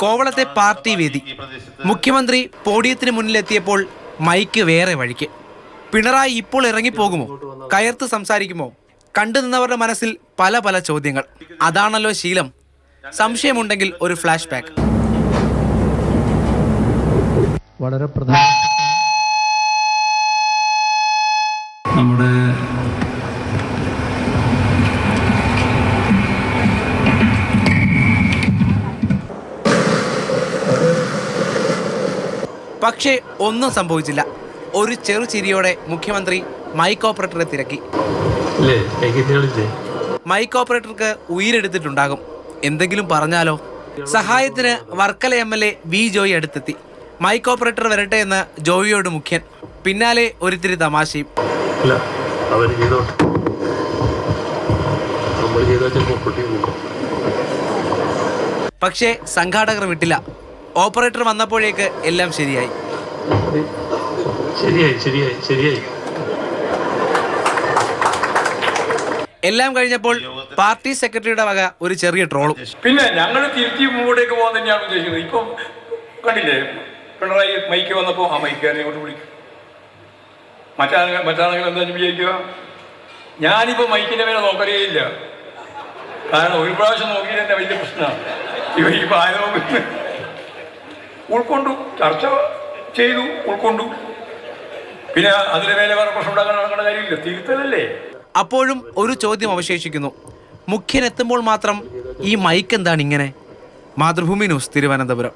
കോവളത്തെ party വേദി. മുഖ്യമന്ത്രി പോഡിയത്തിന് മുന്നിലെത്തിയപ്പോൾ mic വേറെ വഴിക്ക്. പിണറായി ഇപ്പോൾ ഇറങ്ങിപ്പോകുമോ? കയർത്ത് സംസാരിക്കുമോ? കണ്ടു നിന്നവരുടെ മനസ്സിൽ പല പല ചോദ്യങ്ങൾ. അതാണല്ലോ ശീലം. സംശയമുണ്ടെങ്കിൽ ഒരു ഫ്ലാഷ് ബാക്ക്. വളരെ പ്രധാന നമ്മുടെ പക്ഷേ ഒന്നും സംഭവിച്ചില്ല. ഒരു ചെറു ചിരിയോടെ മുഖ്യമന്ത്രി മൈക്ക് ഓപ്പറേറ്ററെ തിരക്കി. മൈക്ക് ഓപ്പറേറ്റർക്ക് ഉയിരെടുത്തിട്ടുണ്ടാകും. എന്തെങ്കിലും പറഞ്ഞാലോ? സഹായത്തിന് വർക്കല MLA വി ജോയി അടുത്തെത്തി. മൈക്ക് ഓപ്പറേറ്റർ വരട്ടെ എന്ന് ജോയിയോട് മുഖ്യൻ. പിന്നാലെ ഒരിത്തിരി തമാശയും. പക്ഷേ സംഘാടകർ വിട്ടില്ല. ഓപ്പറേറ്റർ വന്നപ്പോഴേക്ക് എല്ലാം ശരിയായി. എല്ലാം കഴിഞ്ഞപ്പോൾ പാർട്ടി സെക്രട്ടറിയുടെ വക ഒരു ചെറിയ ട്രോളും. പിന്നെ ഞങ്ങൾ തിരിച്ച് മുമ്പോട്ടേക്ക് പോകാൻ തന്നെയാണ് ഉദ്ദേശിക്കുന്നത്. ഇപ്പം കണ്ടില്ലേ, പിണറായി മൈക്ക് വന്നപ്പോൾ ആ മൈക്കുകാരനെ ഇങ്ങോട്ട് വിളിക്കും. മറ്റാണെങ്കിൽ എന്താ വിചാരിക്കുക? ഞാനിപ്പോൾ മൈക്കിൻ്റെ മേലെ നോക്കറിയില്ല. കാരണം ഒരു പ്രാവശ്യം നോക്കി തന്നെ വലിയ പ്രശ്നമാണ്. ഇവർ ഈ പ്രായം ഉൾക്കൊണ്ടു, ചർച്ച ചെയ്തു, ഉൾക്കൊണ്ടു. പിന്നെ അതിന് മേലെ വേറെ പ്രശ്നം ഉണ്ടാക്കാൻ നടക്കേണ്ട കാര്യമില്ല, തിരുത്തലല്ലേ. അപ്പോഴും ഒരു ചോദ്യം അവശേഷിക്കുന്നു. മുഖ്യൻ എത്തുമ്പോൾ മാത്രം ഈ മൈക്ക് എന്താണ് ഇങ്ങനെ? മാതൃഭൂമി ന്യൂസ്, തിരുവനന്തപുരം.